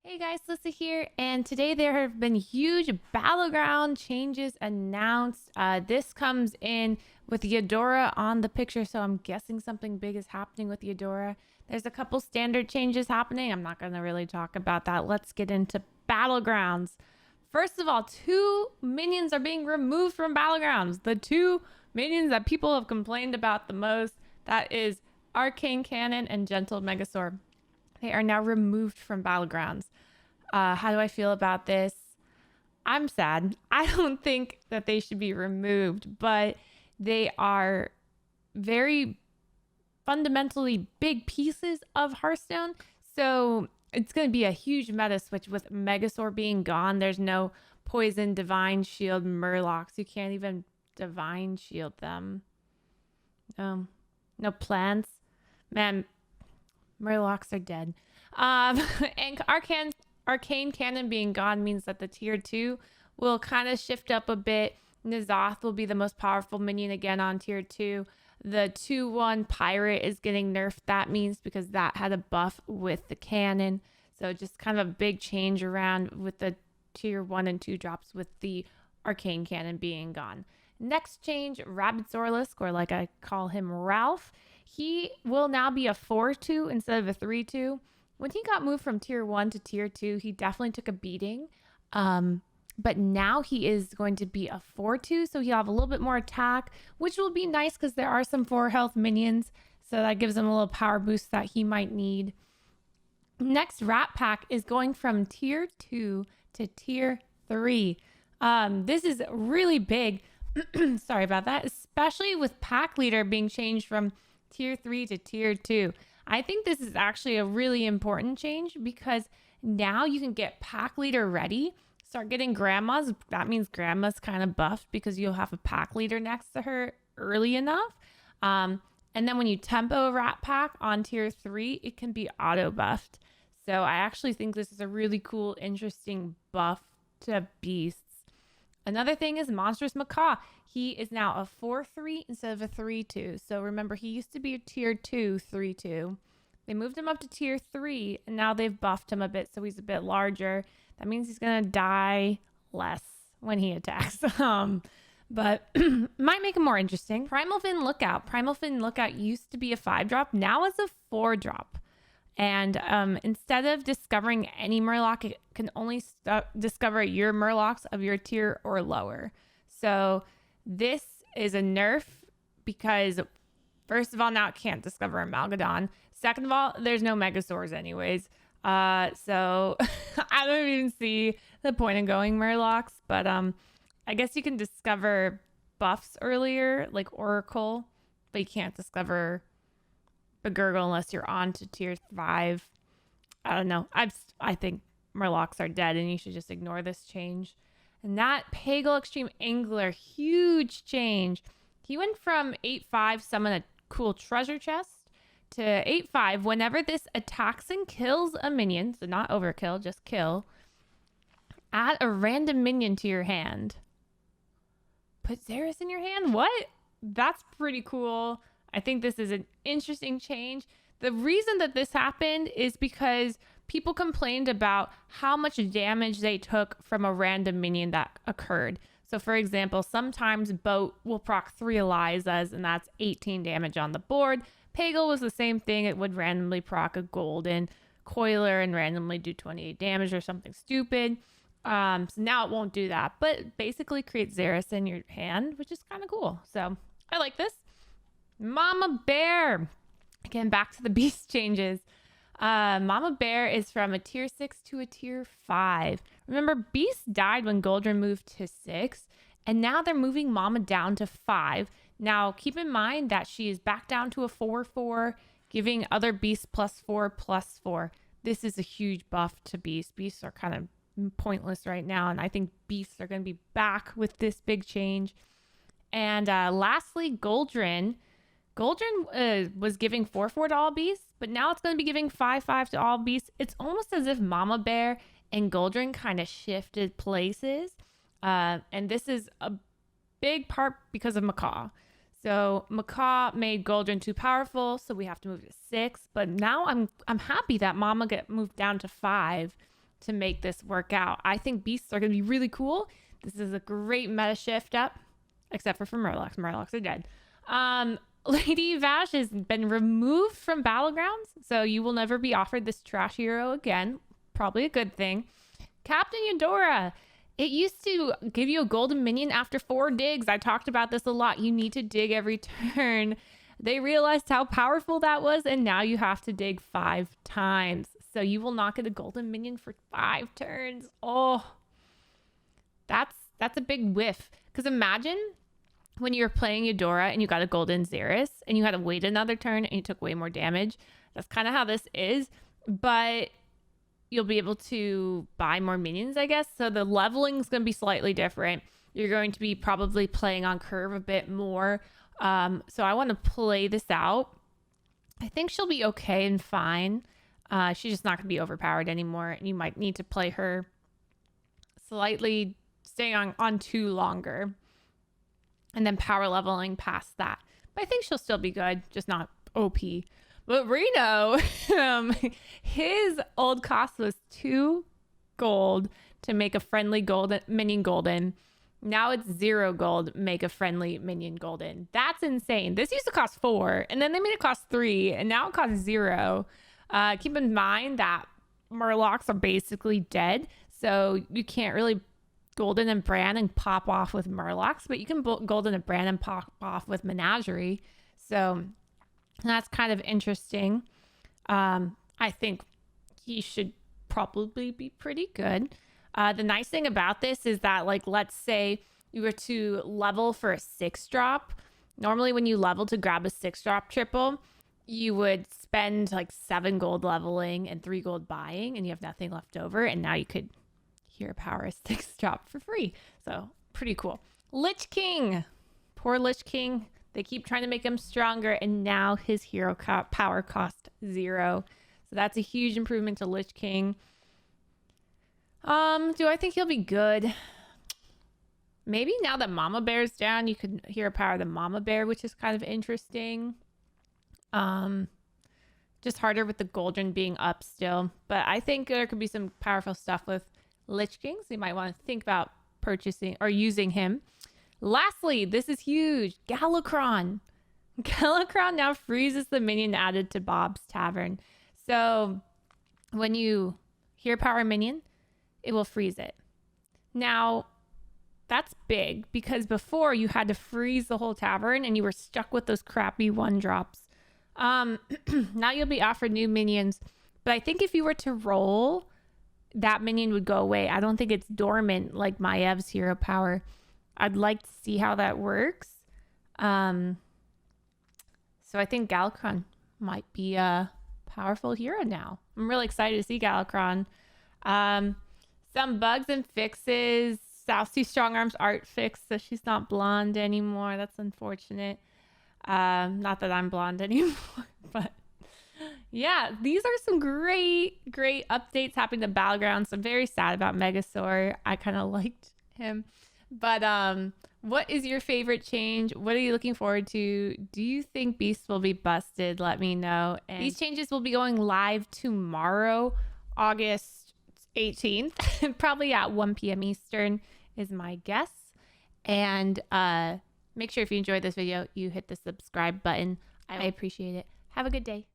Hey guys, Slysssa here, and today there have been huge battleground changes announced. This comes in with EUDORA on the picture, so I'm guessing something big is happening with EUDORA. There's a couple standard changes happening. I'm not going to really talk about that. Let's get into battlegrounds. First of all, two minions are being removed from battlegrounds. The two minions that people have complained about the most, that is Arcane Cannon and Gentle Megasaur. They are now removed from battlegrounds. How do I feel about this? I'm sad. I don't think that they should be removed, but they are very fundamentally big pieces of Hearthstone. So it's going to be a huge meta switch with Megasaur being gone. There's no Poison, Divine Shield, Murlocs. You can't even Divine Shield them. No plants. Man, Murlocs are dead. And Arcane Cannon being gone means that the tier 2 will kind of shift up a bit. N'Zoth will be the most powerful minion again on tier 2. The 2/1 Pirate is getting nerfed. That means because that had a buff with the cannon. So just kind of a big change around with the tier 1 and 2 drops with the Arcane Cannon being gone. Next change, Rabid Zorlisk, or like I call him Ralph. He will now be a 4/2 instead of a 3/2. When he got moved from tier 1 to tier 2, he definitely took a beating. But now he is going to be a 4/2, so he'll have a little bit more attack, which will be nice because there are some 4 health minions. So that gives him a little power boost that he might need. Next Rat Pack is going from tier 2 to tier 3. This is really big. Sorry about that, especially with Pack Leader being changed from tier 3 to tier 2. I think this is actually a really important change because now you can get Pack Leader ready, start getting grandmas. That means grandma's kind of buffed because you'll have a Pack Leader next to her early enough. And then when you tempo Rat Pack on tier 3, it can be auto buffed. So I actually think this is a really cool, interesting buff to beasts. Another thing is Monstrous Macaw. He is now a 4/3 instead of a 3/2. So remember, he used to be a tier 2 3/2. They moved him up to tier 3, and now they've buffed him a bit, so he's a bit larger. That means he's going to die less when he attacks. But might make him more interesting. Primal Fin Lookout. Primal Fin Lookout used to be a 5-drop. Now it's a 4-drop. And instead of discovering any Murloc, it can only discover your Murlocs of your tier or lower. So this is a nerf because, first of all, now it can't discover a Malgadon. Second of all, there's no Megasaurs anyways. So I don't even see the point in going Murlocs. But I guess you can discover buffs earlier, like Oracle, but you can't discover Begurgle unless you're on to tier 5. I don't know. I think Murlocs are dead and you should just ignore this change. And that Pagel Extreme Angler, huge change. He went from 8/5 summon a cool treasure chest to 8/5 whenever this attacks and kills a minion, so not overkill, just kill, add a random minion to your hand. Put Xeris in your hand? What? That's pretty cool. I think this is an interesting change. The reason that this happened is because people complained about how much damage they took from a random minion that occurred. So for example, sometimes Boat will proc 3 Elizas and that's 18 damage on the board. Pagel was the same thing. It would randomly proc a Golden Coiler and randomly do 28 damage or something stupid. So now it won't do that, but basically creates Xeris in your hand, which is kind of cool. So I like this. Mama Bear. Again, back to the beast changes. Mama Bear is from a tier 6 to a tier 5. Remember, Beast died when Goldrin moved to 6, and now they're moving Mama down to 5. Now, keep in mind that she is back down to a 4/4, giving other beasts +4/+4. This is a huge buff to beasts. Beasts are kind of pointless right now, and I think beasts are going to be back with this big change. And lastly, Goldrin. Goldrin was giving 4/4 to all beasts, but now it's going to be giving 5/5 to all beasts. It's almost as if Mama Bear and Goldrin kind of shifted places. And this is a big part because of Macaw. So Macaw made Goldrin too powerful, so we have to move to 6. But now I'm happy that Mama got moved down to 5 to make this work out. I think beasts are going to be really cool. This is a great meta shift up, except for Murlocs. Murlocs are dead. Lady Vash has been removed from Battlegrounds, so you will never be offered this trash hero again. Probably a good thing. Captain EUDORA. It used to give you a golden minion after 4 digs. I talked about this a lot. You need to dig every turn. They realized how powerful that was, and now you have to dig 5 times. So you will not get a golden minion for 5 turns. Oh, that's a big whiff. Because imagine when you were playing EUDORA and you got a golden Xeris and you had to wait another turn and you took way more damage. That's kind of how this is, but you'll be able to buy more minions, I guess. So the leveling is going to be slightly different. You're going to be probably playing on curve a bit more. So I want to play this out. I think she'll be okay and fine. She's just not going to be overpowered anymore. You might need to play her slightly, stay on 2 longer, and then power leveling past that. But I think she'll still be good, just not OP. But Reno, his old cost was 2 gold to make a friendly golden minion golden. Now it's 0 gold, make a friendly minion golden. That's insane. This used to cost 4, and then they made it cost 3, and now it costs 0. Keep in mind that Murlocs are basically dead, so you can't really golden and brand and pop off with Murlocs, but you can golden and brand and pop off with Menagerie. So that's kind of interesting. I think he should probably be pretty good. The nice thing about this is that, like, let's say you were to level for a 6-drop. Normally when you level to grab a 6-drop triple, you would spend like 7 gold leveling and 3 gold buying, and you have nothing left over. And now you could hero power a 6-drop for free. So pretty cool. Lich King. Poor Lich King. They keep trying to make him stronger, and now his hero power cost 0. So that's a huge improvement to Lich King. Do I think he'll be good? Maybe now that Mama Bear's down, you could hero power the Mama Bear, which is kind of interesting. Just harder with the Goldren being up still. But I think there could be some powerful stuff with Lich King, so you might want to think about purchasing or using him. Lastly, this is huge. Galakrond. Galakrond now freezes the minion added to Bob's Tavern. So when you hero power a minion, it will freeze it. Now, that's big because before you had to freeze the whole tavern and you were stuck with those crappy 1-drops. Now you'll be offered new minions, but I think if you were to roll, that minion would go away. I don't think it's dormant like Maev's hero power. I'd like to see how that works. So I think Galakrond might be a powerful hero now. I'm really excited to see Galakrond. Some bugs and fixes. Southsea Strongarm's art fixed, so she's not blonde anymore. That's unfortunate. Not that I'm blonde anymore, but yeah, these are some great updates happening to Battlegrounds. I'm very sad about Megasaur. I kind of liked him. But what is your favorite change? What are you looking forward to? Do you think Beasts will be busted? Let me know. And these changes will be going live tomorrow, August 18th, probably at 1 p.m. Eastern is my guess. And make sure if you enjoyed this video, you hit the subscribe button. I appreciate it. Have a good day.